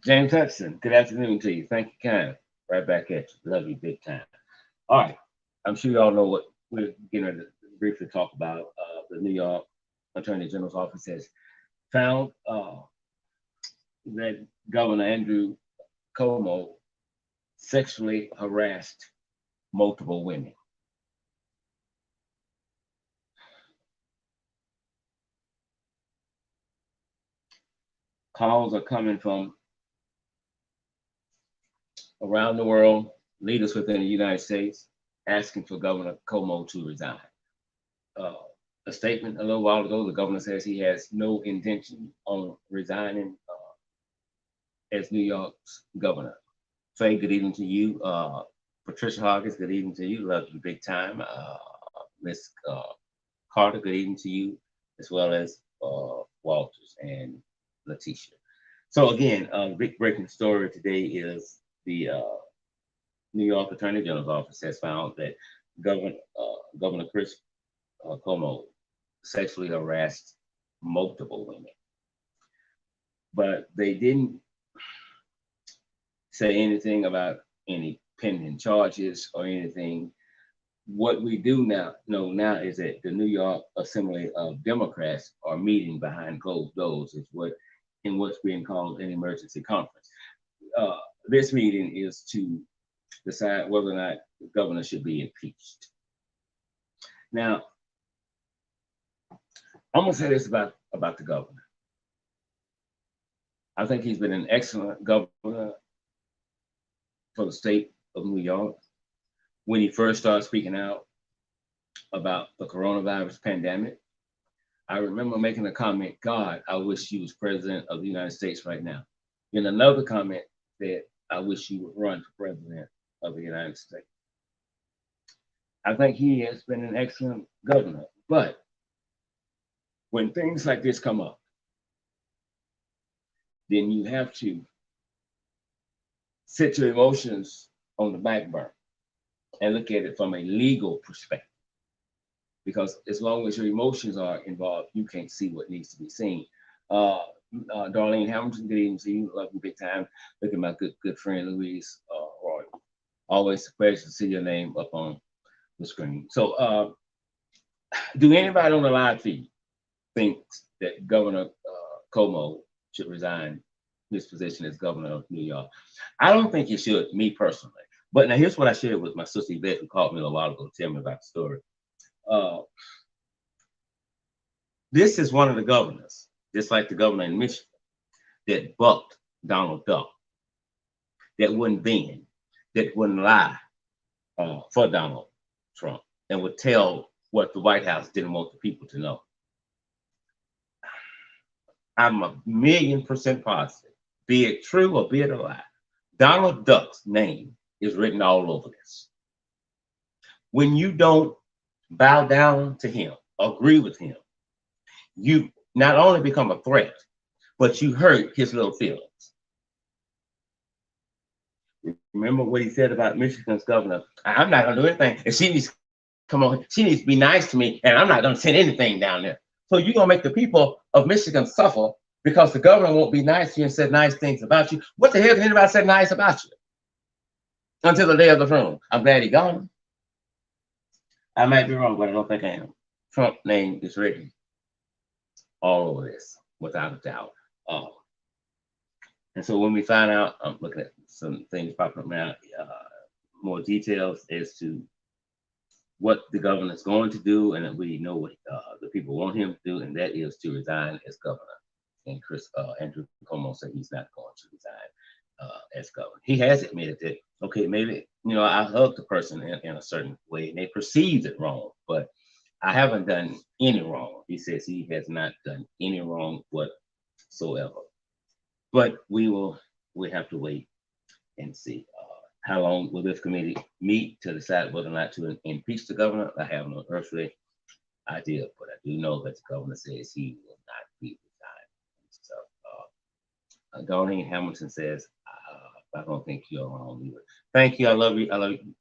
James Hudson, good afternoon to you. Thank you, kind. Right back at you. Love you big time. All right. I'm sure you all know what we're going to briefly talk about. The New York Attorney General's office has found that Governor Andrew Cuomo sexually harassed multiple women. Calls are coming from around the world, leaders within the United States, asking for Governor Cuomo to resign. Uh, a statement a little while ago, the governor says he has no intention on resigning as New York's governor. Faye, good evening to you. Patricia Hawkins, good evening to you. Love you big time. Miss Carter, good evening to you, as well as Walters and Letitia. So again, big breaking story today is the New York Attorney General's office has found that Governor Chris Cuomo sexually harassed multiple women, but they didn't say anything about any pending charges or anything. What we do now know now is that the New York Assembly of Democrats are meeting behind closed doors, is what in what's being called an emergency conference. This meeting is to decide whether or not the governor should be impeached. Now, I'm gonna say this about the governor. I think he's been an excellent governor for the state of New York. When he first started speaking out about the coronavirus pandemic, I remember making a comment, God, I wish you was president of the United States right now. In another comment that I wish you would run for president of the United States. I think he has been an excellent governor, but when things like this come up, then you have to set your emotions on the back burner and look at it from a legal perspective. Because as long as your emotions are involved, you can't see what needs to be seen. Darlene Hamilton, good evening to you. Love you big time. Look at my good friend Louise Roy. Always a pleasure to see your name up on the screen. So, do anybody on the live feed think that Governor Cuomo should resign his position as governor of New York? I don't think he should, me personally. But now here's what I shared with my sister Yvette, who called me a while ago to tell me about the story. This is one of the governors, just like the governor in Michigan, that bucked Donald Duck, that wouldn't bend, that wouldn't lie for Donald Trump, and would tell what the White House didn't want the people to know. I'm 1,000,000% positive, be it true or be it a lie, Donald Duck's name is written all over this. When you don't bow down to him, agree with him, you not only become a threat, but you hurt his little feelings. Remember what he said about Michigan's governor? I'm not gonna do anything. If she needs to come on, she needs to be nice to me, and I'm not gonna send anything down there. So you're gonna make the people of Michigan suffer because the governor won't be nice to you and said nice things about you. What the hell did anybody say nice about you? Until the day of the funeral. I'm glad he gone. I might be wrong, but I don't think I am. Trump name is written all over this, without a doubt. And so when we find out, I'm looking at some things popping up now, more details as to what the governor is going to do, and we know what the people want him to do, and that is to resign as governor. And Andrew Cuomo said he's not going to resign as governor. He has admitted that, okay, maybe, I hugged the person in a certain way, and they perceived it wrong, but I haven't done any wrong. He says he has not done any wrong whatsoever. But we have to wait and see. How long will this committee meet to decide whether or not to impeach the governor? I have no earthly idea, but I do know that the governor says he will not be resigned. So, Darlene Hamilton says, I don't think you're wrong either. Thank you. I love you. I love you.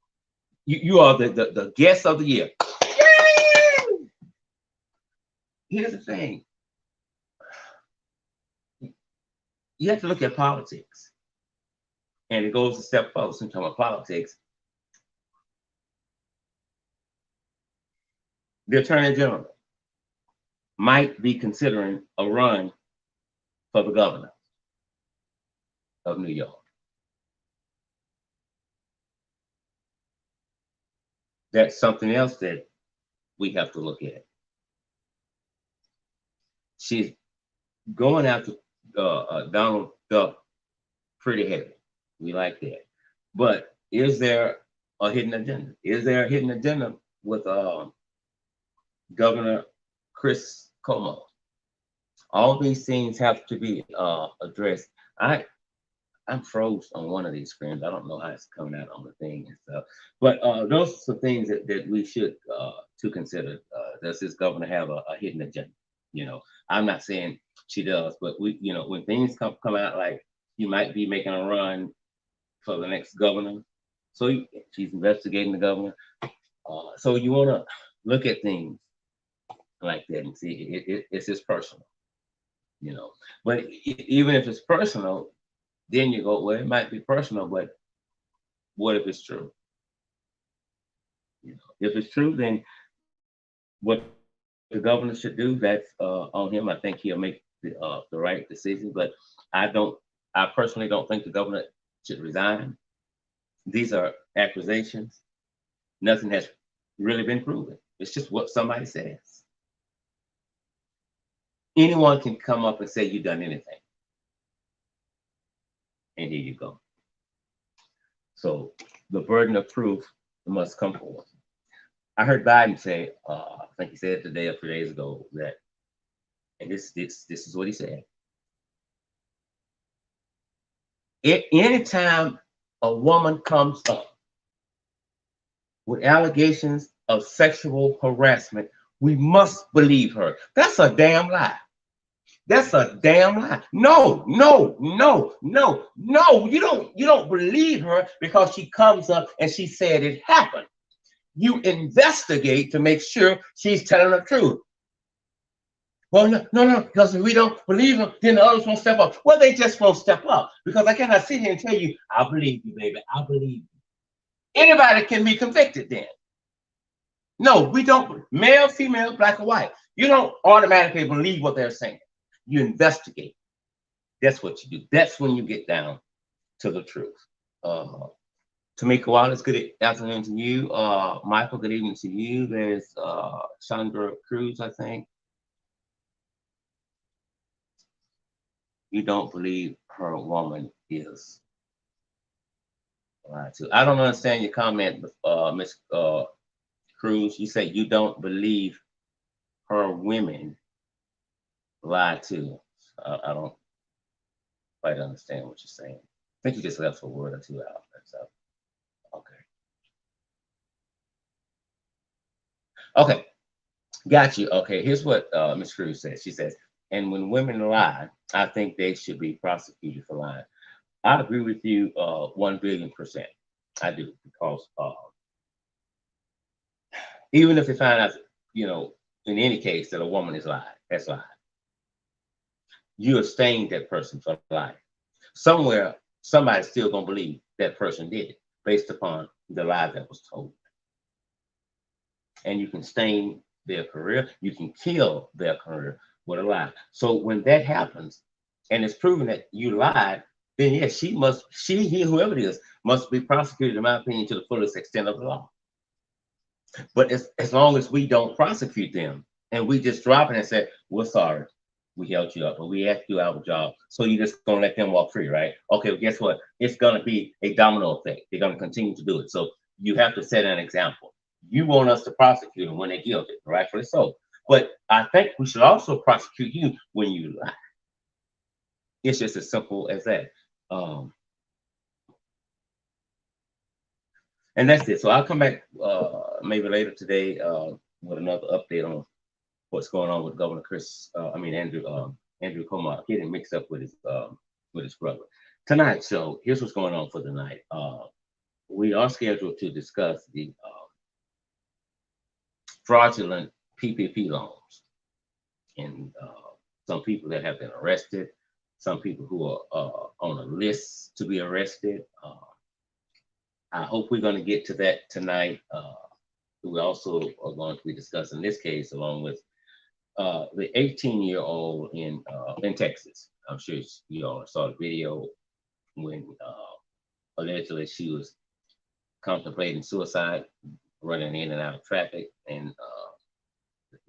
You are the guest of the year. Yay! Here's the thing. You have to look at politics. And it goes a step further in terms of politics. The Attorney General might be considering a run for the governor of New York. That's something else that we have to look at. She's going after Donald Duck pretty heavy. We like that. But is there a hidden agenda? Is there a hidden agenda with Governor Chris Cuomo? All these things have to be addressed. I'm froze on one of these screens. I don't know how it's coming out on the thing and stuff. But those are some things that we should to consider. Does this governor have a hidden agenda? You know, I'm not saying she does, but when things come out like you might be making a run for the next governor, so she's investigating the governor. So you want to look at things like that and see it's just personal, you know. But even if it's personal, then you go, well, it might be personal, but what if it's true? You know, if it's true, then what the governor should do, that's on him. I think he'll make the right decision. But I don't, I personally don't think the governor should resign. These are accusations. Nothing has really been proven. It's just what somebody says. Anyone can come up and say you've done anything, and here you go. So the burden of proof must come forth. I heard Biden say, I think he said today or 3 days ago that, and this is what he said. Anytime a woman comes up with allegations of sexual harassment, we must believe her. That's a damn lie. That's a damn lie. No, no, no, no, no. You don't believe her because she comes up and she said it happened. You investigate to make sure she's telling the truth. Well, no, no, no, because if we don't believe them, then the others won't step up. Well, they just won't step up because I cannot sit here and tell you, I believe you, baby. I believe you. Anybody can be convicted then. No, we don't. Male, female, black or white. You don't automatically believe what they're saying. You investigate. That's what you do. That's when you get down to the truth. Tamika Wallace, good afternoon to you. Michael, good evening to you. There's Chandra Cruz, I think. You don't believe her woman is lied to. I don't understand your comment, Miss Cruz. You say you don't believe her women lied to. I don't quite understand what you're saying. I think you just left a word or two out. That's okay. Okay, got you. Okay, here's what Miss Cruz says. She says, and when women lie, I think they should be prosecuted for lying. I agree with you 1 billion%. I do because even if they find out, you know, in any case that a woman is lying, that's lying. You have stained that person for lying. Somewhere, somebody's still gonna believe that person did it based upon the lie that was told. And you can stain their career, you can kill their career with a lie. So when that happens, and it's proven that you lied, then yes, he, whoever it is, must be prosecuted, in my opinion, to the fullest extent of the law. But as long as we don't prosecute them and we just drop it and say, we're sorry, we held you up, but we asked you our job. So you're just gonna let them walk free, right? Okay, well, guess what? It's gonna be a domino effect. They're gonna continue to do it. So you have to set an example. You want us to prosecute them when they're guilty, rightfully so. But I think we should also prosecute you when you lie. It's just as simple as that. And that's it. So I'll come back maybe later today with another update on what's going on with Governor Andrew Cuomo, getting mixed up with his brother. Tonight's show, here's what's going on for the night. We are scheduled to discuss the fraudulent PPP loans and some people that have been arrested, some people who are on a list to be arrested. I hope we're going to get to that tonight. We also are going to be discussing this case along with the 18-year-old in Texas. I'm sure you all saw the video when allegedly she was contemplating suicide, running in and out of traffic, and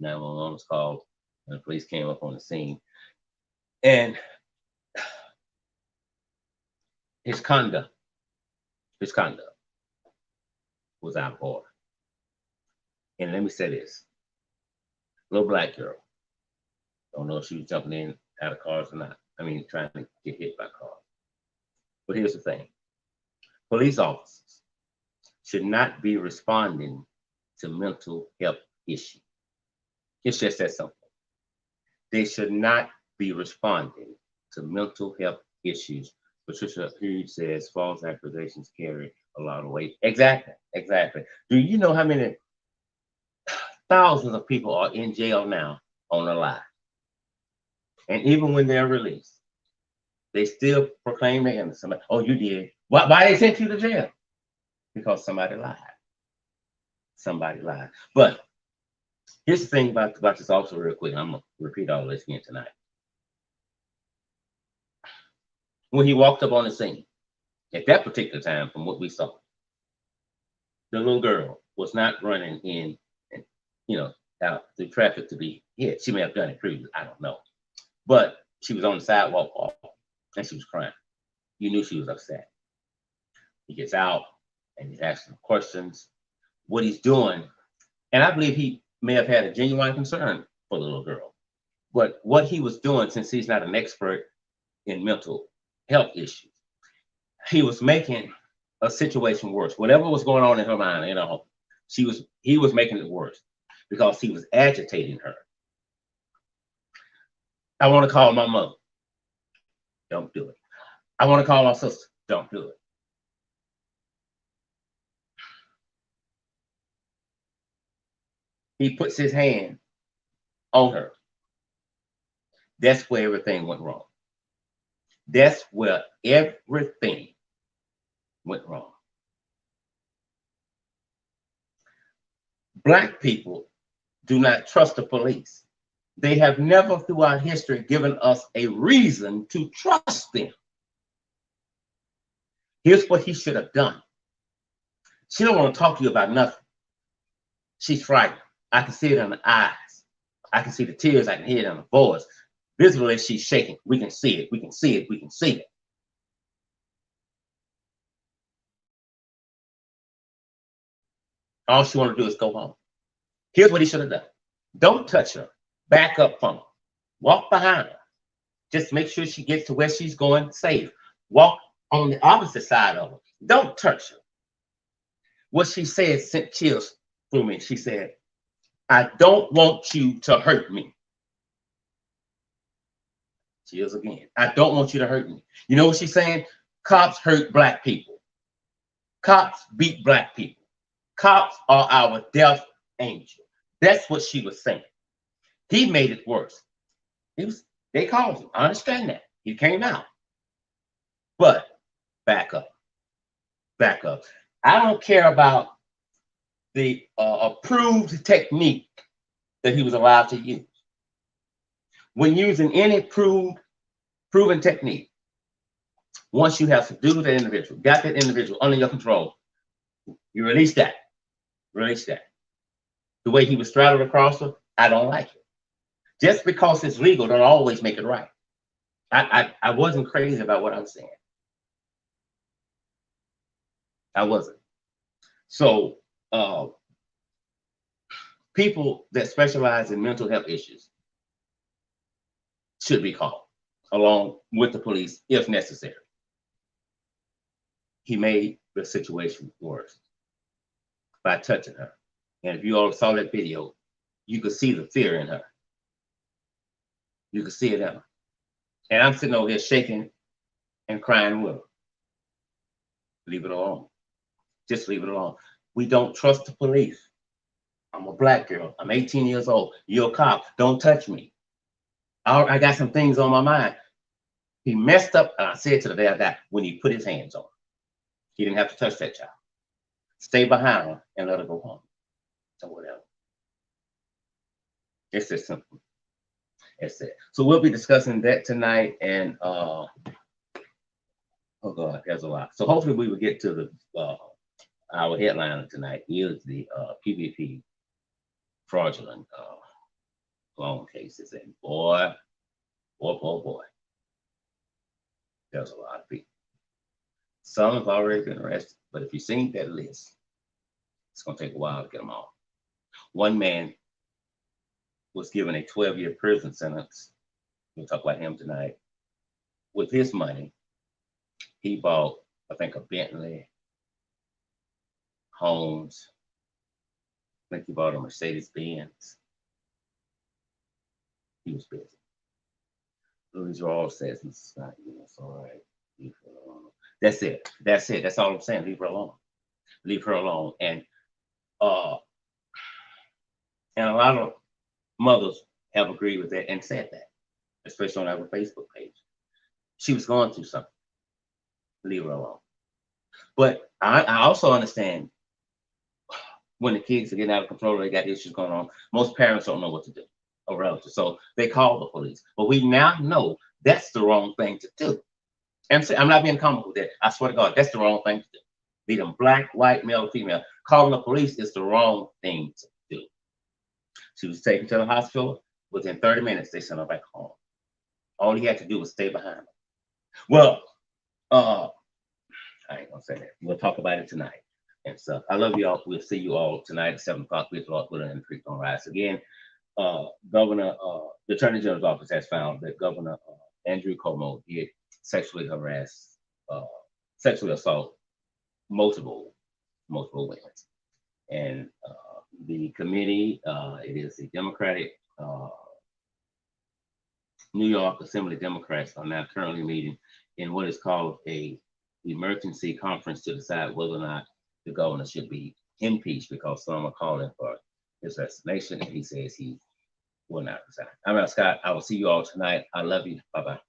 911 was called, and the police came up on the scene. And his conduct was out of order. And let me say this: little black girl. Don't know if she was jumping in out of cars or not. I mean, trying to get hit by cars. But here's the thing: police officers should not be responding to mental health issues. It's just that simple. They should not be responding to mental health issues. Patricia Hughes says false accusations carry a lot of weight. Exactly. Do you know how many thousands of people are in jail now on a lie? And even when they're released, they still proclaim they're innocent. Oh, you did. Why they sent you to jail? Because somebody lied. But here's the thing about this also real quick. I'm going to repeat all this again tonight. When he walked up on the scene, at that particular time, from what we saw, the little girl was not running in, out through traffic to be hit. She may have done it previously, I don't know. But she was on the sidewalk and she was crying. You knew she was upset. He gets out and he's asking questions, what he's doing. And I believe he may have had a genuine concern for the little girl. But what he was doing, since he's not an expert in mental health issues, he was making a situation worse. Whatever was going on in her mind, he was making it worse because he was agitating her. I want to call my mother. Don't do it. I want to call my sister. Don't do it. He puts his hand on her. That's where everything went wrong. That's where everything went wrong. Black people do not trust the police. They have never throughout history given us a reason to trust them. Here's what he should have done. She don't want to talk to you about nothing. She's frightened. I can see it in the eyes. I can see the tears. I can hear it in the voice. Visibly, she's shaking. We can see it. We can see it. All she want to do is go home. Here's what he should have done. Don't touch her. Back up from her. Walk behind her. Just make sure she gets to where she's going safe. Walk on the opposite side of her. Don't touch her. What she said sent chills through me. She said, I don't want you to hurt me. Chills again. I don't want you to hurt me. You know what she's saying? Cops hurt black people. Cops beat black people. Cops are our death angel. That's what she was saying. He made it worse. They called him. I understand that. He came out. But back up. I don't care about the approved technique that he was allowed to use. When using any proven technique, once you have subdued that individual, got that individual under your control, you release that. The way he was straddled across her, I don't like it. Just because it's legal don't always make it right. I wasn't crazy about what I'm saying. I wasn't. So people that specialize in mental health issues should be called along with the police if necessary. He made the situation worse by touching her. And if you all saw that video, you could see the fear in her. You could see it in her. And I'm sitting over here shaking and crying with her. Leave it alone. Just leave it alone. We don't trust the police. I'm a black girl. I'm 18 years old. You're a cop. Don't touch me. I got some things on my mind. He messed up, and I said to the day I got when he put his hands on her. He didn't have to touch that child. Stay behind her and let her go home or whatever. It's as simple as that. So we'll be discussing that tonight, and oh God, there's a lot. So hopefully we will get to the our headline tonight is the PVP fraudulent loan cases, and boy, there's a lot of people. Some have already been arrested, but if you've seen that list, it's going to take a while to get them all. One man was given a 12-year prison sentence. We'll talk about him tonight. With his money, he bought, I think, a Bentley, homes. I think he bought a Mercedes Benz. He was busy. These are all says, it's not, it's all right. Leave her alone. That's it. That's it. That's all I'm saying. Leave her alone. Leave her alone. And a lot of mothers have agreed with that and said that, especially on our Facebook page. She was going through something. Leave her alone. But I also understand when the kids are getting out of control, they got issues going on. Most parents don't know what to do or relatives, so they call the police. But we now know that's the wrong thing to do. And I'm not being comical with that. I swear to God, that's the wrong thing to do. Be them black, white, male, female. Calling the police is the wrong thing to do. She was taken to the hospital. Within 30 minutes, they sent her back home. All he had to do was stay behind her. Well, I ain't gonna say that. We'll talk about it tonight. And so I love you all. We'll see you all tonight at 7 o'clock. We'll talk with the Creek on Rise. Again, Governor, the Attorney General's office has found that Governor Andrew Cuomo did sexually harass, sexually assault multiple women. And the committee, it is the Democratic New York Assembly Democrats are now currently meeting in what is called a emergency conference to decide whether or not the governor should be impeached, because some are calling for his resignation, and he says he will not resign. I'm Scott. I will see you all tonight. I love you. Bye-bye.